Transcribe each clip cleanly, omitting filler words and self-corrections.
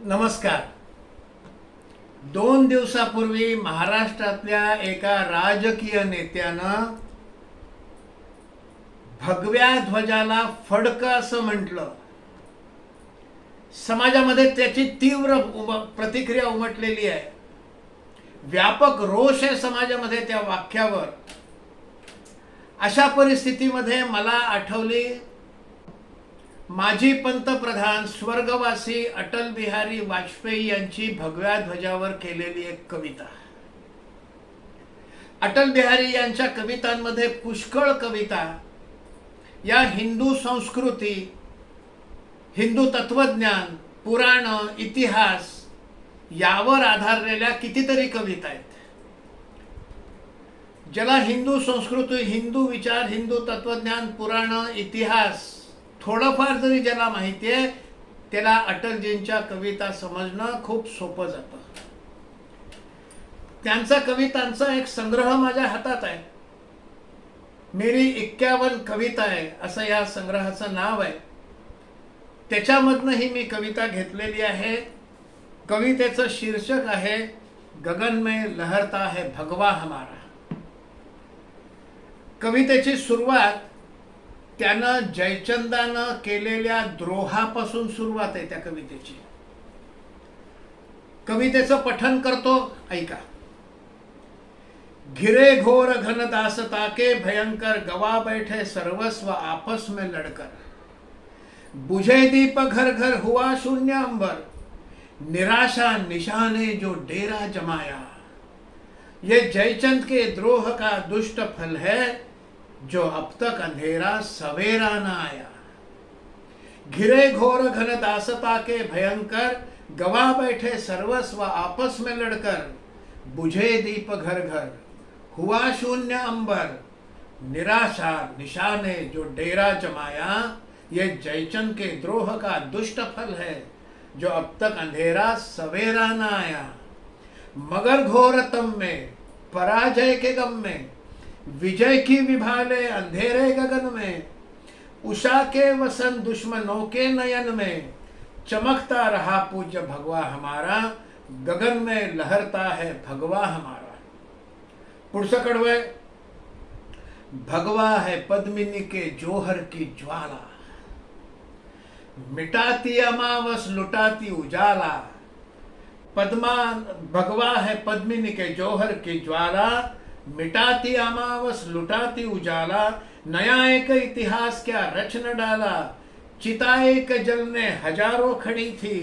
नमस्कार। 2 दिवसापूर्वी महाराष्ट्रातल्या एका राजकीय नेत्यानं भगव्या ध्वजाला फडकं असं म्हटलं। समाजामध्ये त्याची तीव्र प्रतिक्रिया उमटलेली आहे। व्यापक रोष आहे समाजामध्ये त्या वाक्यावर। अशा परिस्थितीमध्ये मला आठवली माजी पंतप्रधान स्वर्गवासी अटल बिहारी वाजपेयी यांची भगव्या ध्वजावर केलेली एक कविता। अटल बिहारी यांच्या कवितांमध्ये पुष्कळ कविता या हिंदू संस्कृती, हिंदू तत्वज्ञान, पुराण, इतिहास यावर आधारलेल्या कितीतरी कविता आहेत। ज्याला हिंदू संस्कृती, हिंदू विचार, हिंदू तत्वज्ञान, पुराण, इतिहास थोडंफार जरी ज्याला माहिती आहे त्याला अटलजींच्या कविता समजणं खूप सोपं जातं। त्यांचा कवितांचा एक संग्रह माझ्या हातात आहे। मेरी 51 कविता आहे असं या संग्रहाचं नाव आहे। त्याच्यामधनं ही मी कविता घेतलेली आहे। कवितेचं शीर्षक आहे गगन में लहरता है भगवा हमारा। कवितेची सुरुवात त्यानं जयचंदानं केलेल्या द्रोहापासून सुरुवात आहे त्या कवितेची। कवितेचं पठण करतो, ऐका। घिरे घोर घन दासता के भयंकर गवा बैठे सर्वस्व आपस में लड़कर। बुझे दीप घर घर हुआ शून्य अंबर, निराशा निशाने जो डेरा जमाया। ये जयचंद के द्रोह का दुष्ट फल है, जो अब तक अंधेरा सवेरा न आया। घिरे घोर घन दासता के भयंकर गवा बैठे सर्वस्व आपस में लड़कर। बुझे दीप घर घर हुआ शून्य अंबर, निराशा निशाने जो डेरा जमाया। ये जयचंद के द्रोह का दुष्ट फल है, जो अब तक अंधेरा सवेरा न आया। मगर घोरतम में पराजय के गम में, विजय की विभाले अंधेरे गगन में। उषा के वसन दुश्मनों के नयन में, चमकता रहा पूज्य भगवा हमारा। गगन में लहरता है भगवा हमारा। पुढचं कडवं आहे, भगवा है पद्मिनी के जोहर की ज्वाला, मिटाती अमावस लुटाती उजाला। भगवा है पद्मिनी के जोहर की ज्वाला, मिटाती अमावस लुटाती उजाला। नया एक इतिहास क्या रच न डाला, चिता एक जलने हजारों खड़ी थी।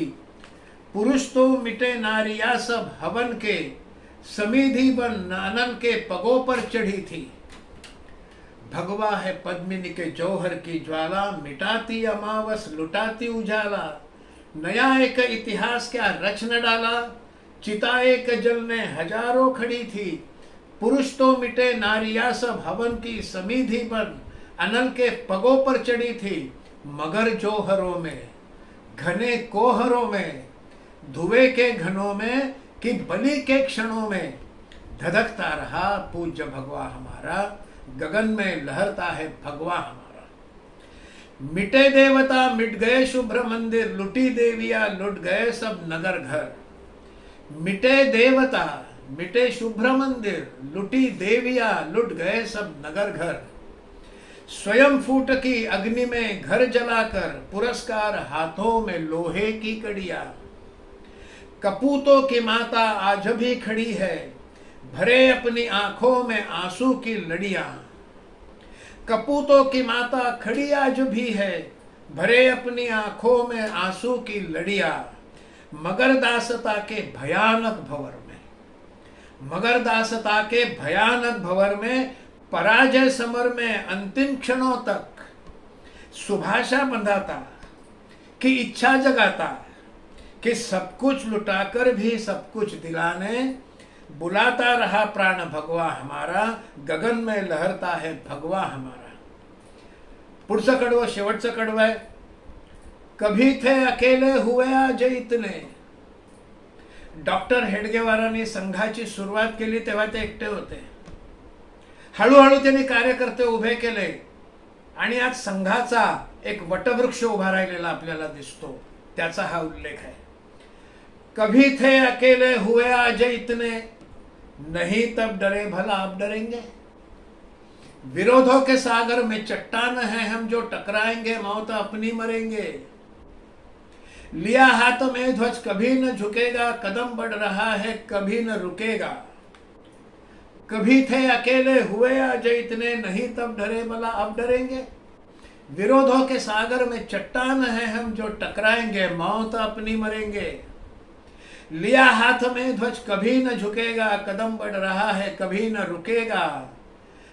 पुरुष तो मिटे नारिया सब हवन के, समीधि बन अनल के पगों पर चढ़ी थी। भगवा है पद्मिनी के जौहर की ज्वाला, मिटाती अमावस लुटाती उजाला। नया एक इतिहास क्या रच न डाला, चिता एक जलने हजारों खड़ी थी। पुरुष तो मिटे नारिया सब हवन की, समीधि बन अनल के पगों पर चढ़ी थी। मगर जोहरों में घने कोहरों में, धुएं के घनों में कि बलि के क्षणों में, धधकता रहा पूज्य भगवा हमारा। गगन में लहरता है भगवा हमारा। मिटे देवता मिट गए शुभ्र मंदिर, लुटी देवियां लुट गए सब नगर घर। मिटे देवता मिटे शुभ्र मंदिर, लुटी देवियां लुट गए सब नगर घर। स्वयं फूट की अग्नि में घर जलाकर, पुरस्कार हाथों में लोहे की कड़ियां। कपूतों की माता आज भी खड़ी है, भरे अपनी आंखों में आंसू की लड़ियां। कपूतों की माता खड़ी आज भी है, भरे अपनी आंखों में आंसू की लड़ियां। मगर दासता के भयानक भंवर में, मगर दासता के भयानक भंवर में, पराजय समर में अंतिम क्षणों तक सुभाषा बंधाता कि इच्छा जगाता कि सब कुछ लुटाकर भी सब कुछ दिलाने। बुलाता रहा प्राण भगवा हमारा, गगन में लहरता है भगवा हमारा। पुढचं कडवं, शेवटचं कडवं आहे। कभी थे अकेले हुए आज इतने। डॉक्टर हेडगेवारांनी संघाची सुरुवात केली तेव्हा ते एकटे होते। हळूहळू त्यांनी कार्यकर्ते उभे केले आणि आज संघाचा एक वटवृक्ष उभा राहिलेला आपल्याला दिसतो। त्याचा हा उल्लेख आहे। कभी थे अकेले हुए आज इतने, नहीं तब डरे भला अब डरेंगे। विरोधों के सागर में चट्टान है हम, जो टकराएंगे मौत अपनी मरेंगे। लिया हाथ में ध्वज कभी न झुकेगा, कदम बढ़ रहा है कभी न रुकेगा। कभी थे अकेले हुए आज इतने, नहीं तब डरे भला अब डरेंगे। विरोधों के सागर में चट्टान है हम, जो टकराएंगे मौत अपनी मरेंगे। लिया हाथ में ध्वज कभी न झुकेगा, कदम बढ़ रहा है कभी न रुकेगा।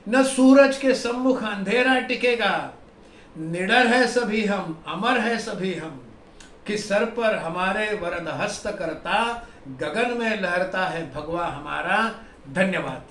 न सूरज के सम्मुख अंधेरा टिकेगा, निडर है सभी हम अमर है सभी हम। कि सर पर हमारे वरद हस्त करता, गगन में लहरता है भगवा हमारा। धन्यवाद।